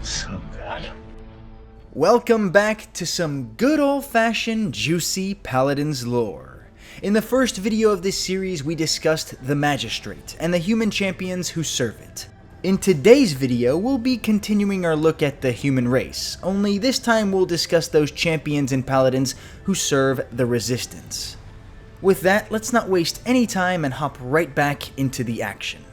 So good. Welcome back to some good old-fashioned juicy Paladins lore. In the first video of this series we discussed the magistrate and the human champions who serve it. In today's video we'll be continuing our look at the human race, only this time we'll discuss those champions and paladins who serve the resistance. With that, let's not waste any time and hop right back into the action.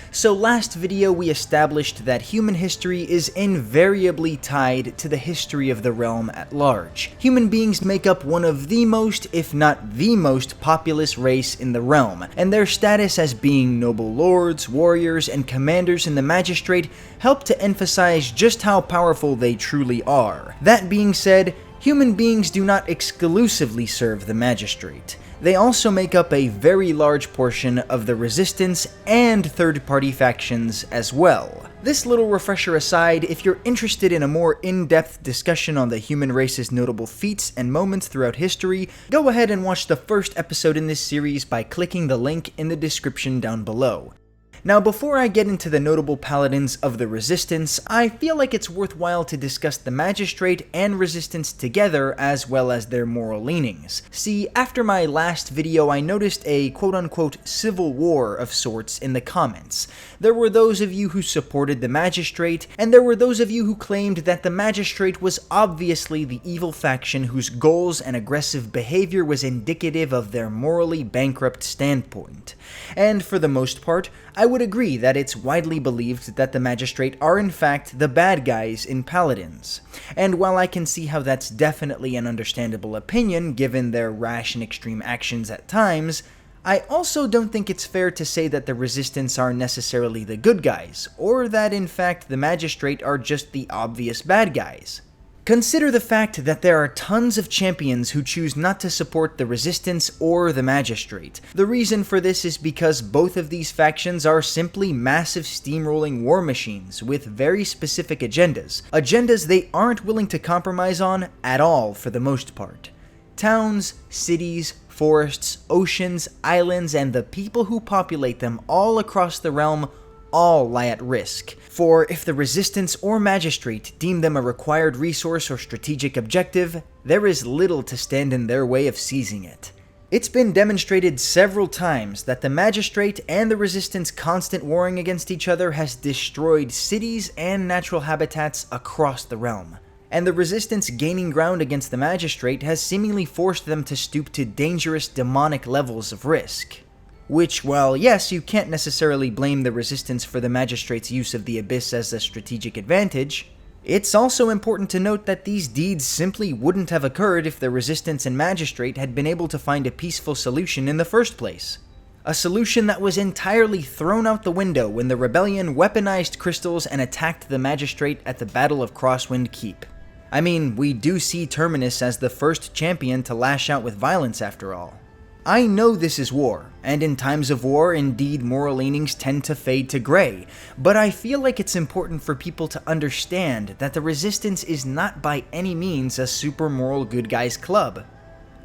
So last video we established that human history is invariably tied to the history of the realm at large. Human beings make up one of the most, if not the most, populous race in the realm, and their status as being noble lords, warriors, and commanders in the magistrate help to emphasize just how powerful they truly are. That being said, human beings do not exclusively serve the magistrate. They also make up a very large portion of the resistance and third-party factions as well. This little refresher aside, if you're interested in a more in-depth discussion on the human race's notable feats and moments throughout history, go ahead and watch the first episode in this series by clicking the link in the description down below. Now, before I get into the notable paladins of the Resistance, I feel like it's worthwhile to discuss the Magistrate and Resistance together as well as their moral leanings. See, after my last video I noticed a quote-unquote civil war of sorts in the comments. There were those of you who supported the Magistrate, and there were those of you who claimed that the Magistrate was obviously the evil faction whose goals and aggressive behavior was indicative of their morally bankrupt standpoint. And for the most part, I would agree that it's widely believed that the Magistrate are in fact the bad guys in Paladins. And while I can see how that's definitely an understandable opinion given their rash and extreme actions at times, I also don't think it's fair to say that the Resistance are necessarily the good guys, or that in fact the Magistrate are just the obvious bad guys. Consider the fact that there are tons of champions who choose not to support the Resistance or the Magistrate. The reason for this is because both of these factions are simply massive steamrolling war machines with very specific agendas. Agendas they aren't willing to compromise on at all for the most part. Towns, cities, forests, oceans, islands, and the people who populate them all across the realm all lie at risk. For if the Resistance or Magistrate deem them a required resource or strategic objective, there is little to stand in their way of seizing it. It's been demonstrated several times that the Magistrate and the Resistance constant warring against each other has destroyed cities and natural habitats across the realm. And the Resistance gaining ground against the Magistrate has seemingly forced them to stoop to dangerous demonic levels of risk. Which, while yes, you can't necessarily blame the Resistance for the Magistrate's use of the Abyss as a strategic advantage, it's also important to note that these deeds simply wouldn't have occurred if the Resistance and Magistrate had been able to find a peaceful solution in the first place. A solution that was entirely thrown out the window when the rebellion weaponized crystals and attacked the Magistrate at the Battle of Crosswind Keep. I mean, we do see Terminus as the first champion to lash out with violence after all. I know this is war, and in times of war, indeed moral leanings tend to fade to gray, but I feel like it's important for people to understand that the Resistance is not by any means a super moral good guys club.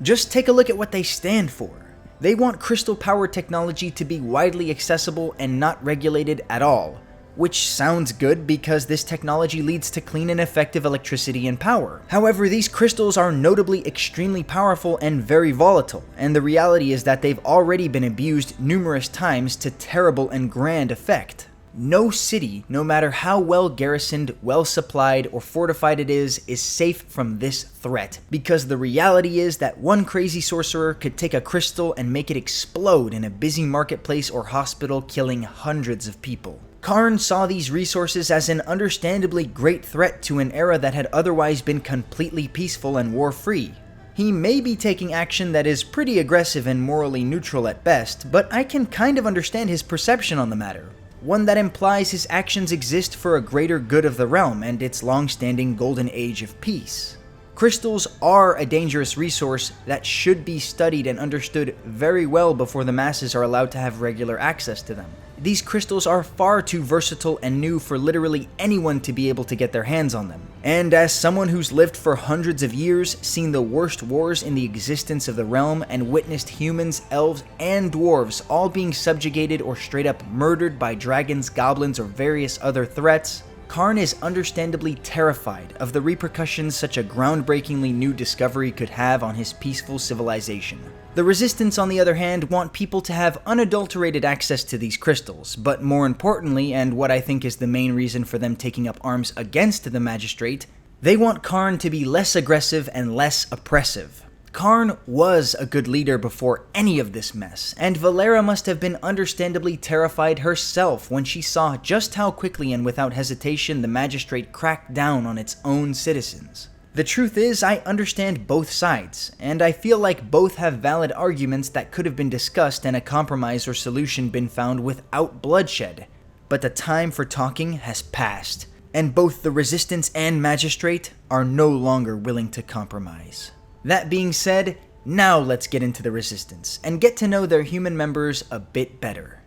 Just take a look at what they stand for. They want crystal power technology to be widely accessible and not regulated at all. Which sounds good because this technology leads to clean and effective electricity and power. However, these crystals are notably extremely powerful and very volatile, and the reality is that they've already been abused numerous times to terrible and grand effect. No city, no matter how well garrisoned, well supplied, or fortified it is safe from this threat, because the reality is that one crazy sorcerer could take a crystal and make it explode in a busy marketplace or hospital, killing hundreds of people. Karn saw these resources as an understandably great threat to an era that had otherwise been completely peaceful and war-free. He may be taking action that is pretty aggressive and morally neutral at best, but I can kind of understand his perception on the matter. One that implies his actions exist for a greater good of the realm and its long-standing golden age of peace. Crystals are a dangerous resource that should be studied and understood very well before the masses are allowed to have regular access to them. These crystals are far too versatile and new for literally anyone to be able to get their hands on them. And as someone who's lived for hundreds of years, seen the worst wars in the existence of the realm, and witnessed humans, elves, and dwarves all being subjugated or straight up murdered by dragons, goblins, or various other threats, Karn is understandably terrified of the repercussions such a groundbreakingly new discovery could have on his peaceful civilization. The Resistance, on the other hand, want people to have unadulterated access to these crystals, but more importantly, and what I think is the main reason for them taking up arms against the magistrate, they want Karn to be less aggressive and less oppressive. Karn was a good leader before any of this mess, and Valera must have been understandably terrified herself when she saw just how quickly and without hesitation the magistrate cracked down on its own citizens. The truth is, I understand both sides, and I feel like both have valid arguments that could have been discussed and a compromise or solution been found without bloodshed. But the time for talking has passed, and both the Resistance and Magistrate are no longer willing to compromise. That being said, now let's get into the Resistance, and get to know their human members a bit better.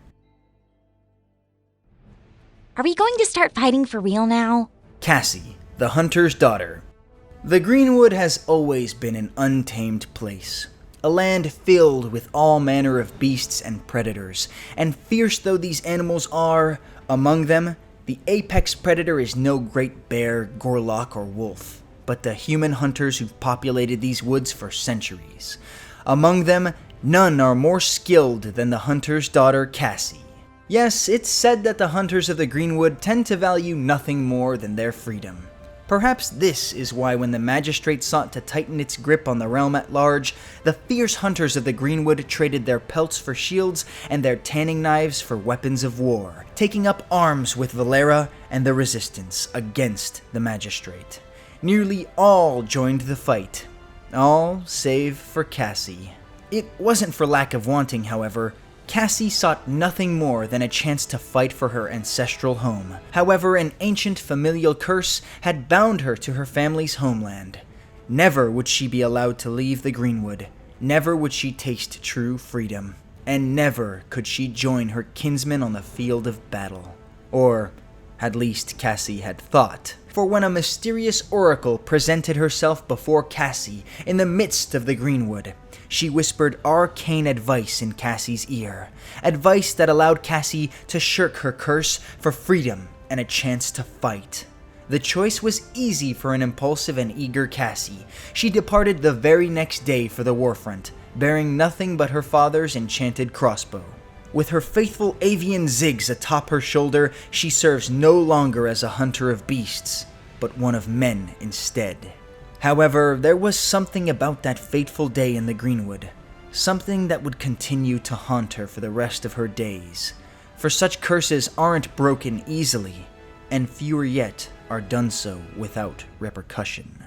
Are we going to start fighting for real now? Cassie, the hunter's daughter. The Greenwood has always been an untamed place, a land filled with all manner of beasts and predators, and fierce though these animals are, among them, the apex predator is no great bear, gorlock, or wolf, but the human hunters who've populated these woods for centuries. Among them, none are more skilled than the hunter's daughter, Cassie. Yes, it's said that the hunters of the Greenwood tend to value nothing more than their freedom. Perhaps this is why when the magistrate sought to tighten its grip on the realm at large, the fierce hunters of the Greenwood traded their pelts for shields and their tanning knives for weapons of war, taking up arms with Valera and the Resistance against the magistrate. Nearly all joined the fight, all save for Cassie. It wasn't for lack of wanting, however. Cassie sought nothing more than a chance to fight for her ancestral home. However, an ancient familial curse had bound her to her family's homeland. Never would she be allowed to leave the Greenwood. Never would she taste true freedom. And never could she join her kinsmen on the field of battle. Or, at least Cassie had thought. For when a mysterious oracle presented herself before Cassie in the midst of the Greenwood, she whispered arcane advice in Cassie's ear. Advice that allowed Cassie to shirk her curse for freedom and a chance to fight. The choice was easy for an impulsive and eager Cassie. She departed the very next day for the warfront, bearing nothing but her father's enchanted crossbow. With her faithful avian zigs atop her shoulder, she serves no longer as a hunter of beasts, but one of men instead. However, there was something about that fateful day in the Greenwood, something that would continue to haunt her for the rest of her days. For such curses aren't broken easily, and fewer yet are done so without repercussion.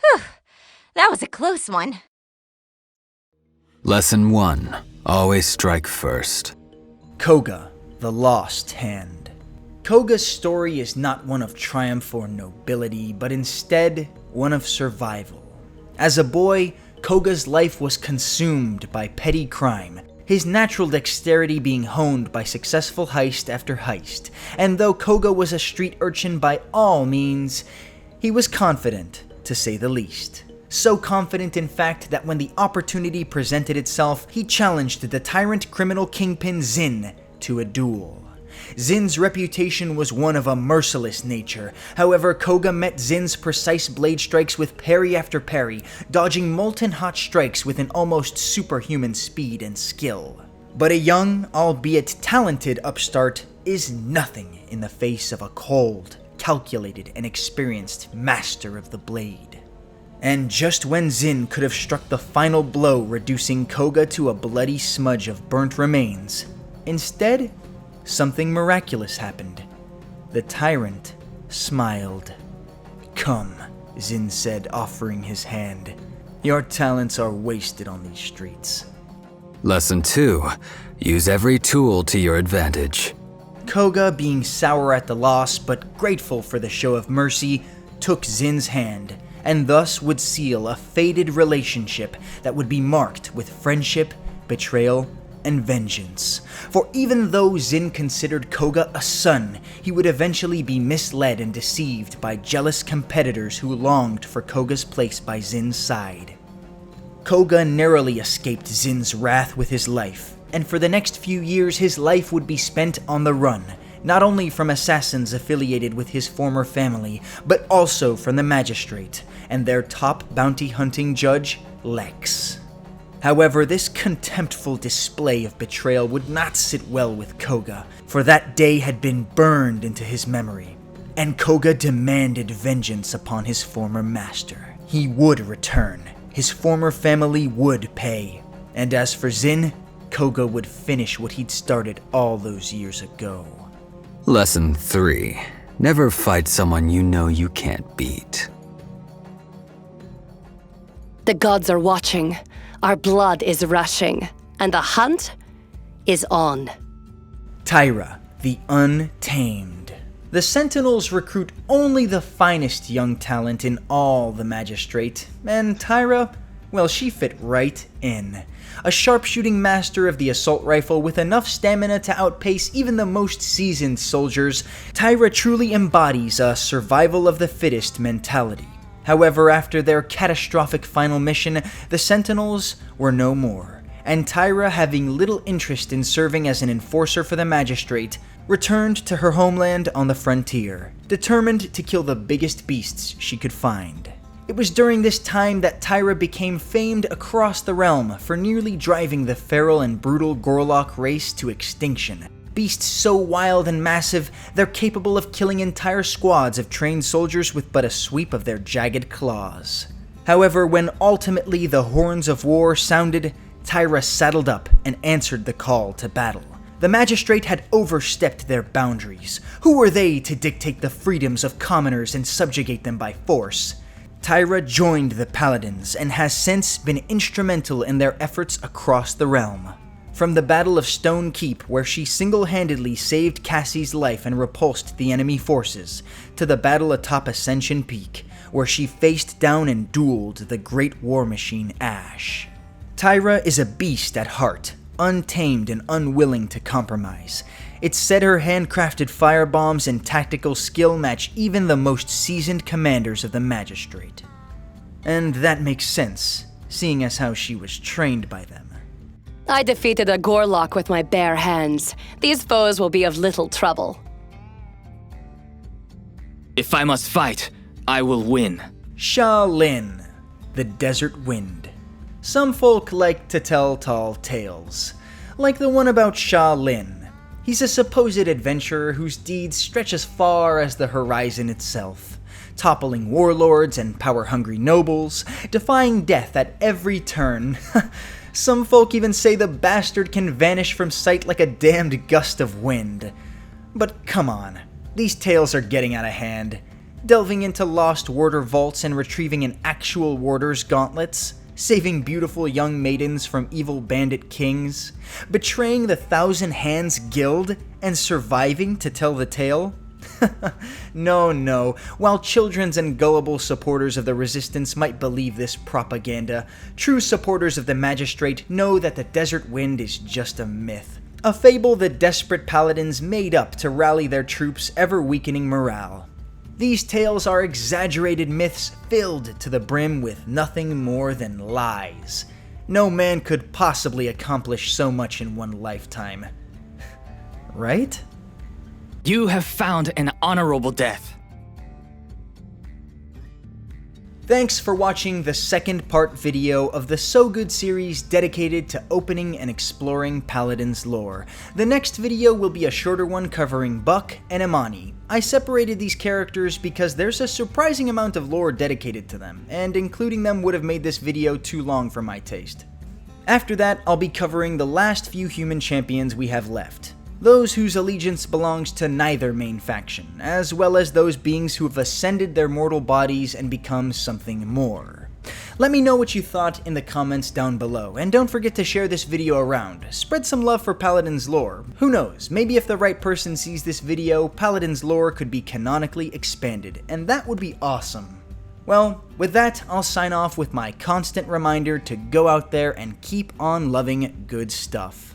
Whew, that was a close one. Lesson 1. Always strike first. Koga, the Lost Hand. Koga's story is not one of triumph or nobility, but instead one of survival. As a boy, Koga's life was consumed by petty crime, his natural dexterity being honed by successful heist after heist, and though Koga was a street urchin by all means, he was confident, to say the least. So confident, in fact, that when the opportunity presented itself, he challenged the tyrant criminal kingpin Zin to a duel. Zin's reputation was one of a merciless nature. However, Koga met Zin's precise blade strikes with parry after parry, dodging molten hot strikes with an almost superhuman speed and skill. But a young, albeit talented upstart is nothing in the face of a cold, calculated, and experienced master of the blade. And just when Zin could have struck the final blow, reducing Koga to a bloody smudge of burnt remains, instead, something miraculous happened. The tyrant smiled. "Come," Zin said, offering his hand. "Your talents are wasted on these streets." Lesson 2. Use every tool to your advantage. Koga, being sour at the loss but grateful for the show of mercy, took Zin's hand, and thus would seal a fated relationship that would be marked with friendship, betrayal, and vengeance. For even though Zin considered Koga a son, he would eventually be misled and deceived by jealous competitors who longed for Koga's place by Zin's side. Koga narrowly escaped Zin's wrath with his life, and for the next few years his life would be spent on the run, not only from assassins affiliated with his former family, but also from the magistrate and their top bounty hunting judge, Lex. However, this contemptful display of betrayal would not sit well with Koga, for that day had been burned into his memory, and Koga demanded vengeance upon his former master. He would return, his former family would pay, and as for Zin, Koga would finish what he'd started all those years ago. Lesson 3. Never fight someone you know you can't beat. The gods are watching, our blood is rushing, and the hunt is on. Tyra, the Untamed. The Sentinels recruit only the finest young talent in all the magistrate, and Tyra, well, she fit right in. A sharpshooting master of the assault rifle with enough stamina to outpace even the most seasoned soldiers, Tyra truly embodies a survival of the fittest mentality. However, after their catastrophic final mission, the Sentinels were no more, and Tyra, having little interest in serving as an enforcer for the magistrate, returned to her homeland on the frontier, determined to kill the biggest beasts she could find. It was during this time that Tyra became famed across the realm for nearly driving the feral and brutal Gorlock race to extinction. Beasts so wild and massive, they're capable of killing entire squads of trained soldiers with but a sweep of their jagged claws. However, when ultimately the horns of war sounded, Tyra saddled up and answered the call to battle. The magistrate had overstepped their boundaries. Who were they to dictate the freedoms of commoners and subjugate them by force? Tyra joined the Paladins and has since been instrumental in their efforts across the realm. From the Battle of Stone Keep, where she single-handedly saved Cassie's life and repulsed the enemy forces, to the battle atop Ascension Peak, where she faced down and dueled the great war machine Ash. Tyra is a beast at heart, untamed and unwilling to compromise. It's said her handcrafted firebombs and tactical skill match even the most seasoned commanders of the magistrate. And that makes sense, seeing as how she was trained by them. I defeated a Gorlock with my bare hands. These foes will be of little trouble. If I must fight, I will win. Shaolin, the Desert Wind. Some folk like to tell tall tales, like the one about Shaolin. He's a supposed adventurer whose deeds stretch as far as the horizon itself, toppling warlords and power-hungry nobles, defying death at every turn. Some folk even say the bastard can vanish from sight like a damned gust of wind. But come on, these tales are getting out of hand. Delving into lost warder vaults and retrieving an actual warder's gauntlets, saving beautiful young maidens from evil bandit kings, betraying the Thousand Hands Guild, and surviving to tell the tale? No. While children's and gullible supporters of the resistance might believe this propaganda, true supporters of the magistrate know that the Desert Wind is just a myth. A fable the desperate paladins made up to rally their troops' ever-weakening morale. These tales are exaggerated myths filled to the brim with nothing more than lies. No man could possibly accomplish so much in one lifetime. Right? You have found an honorable death. Thanks for watching the second part video of the So Good series dedicated to opening and exploring Paladins lore. The next video will be a shorter one covering Buck and Imani. I separated these characters because there's a surprising amount of lore dedicated to them, and including them would have made this video too long for my taste. After that, I'll be covering the last few human champions we have left. Those whose allegiance belongs to neither main faction, as well as those beings who have ascended their mortal bodies and become something more. Let me know what you thought in the comments down below, and don't forget to share this video around. Spread some love for Paladins lore. Who knows, maybe if the right person sees this video, Paladins lore could be canonically expanded, and that would be awesome. Well, with that, I'll sign off with my constant reminder to go out there and keep on loving good stuff.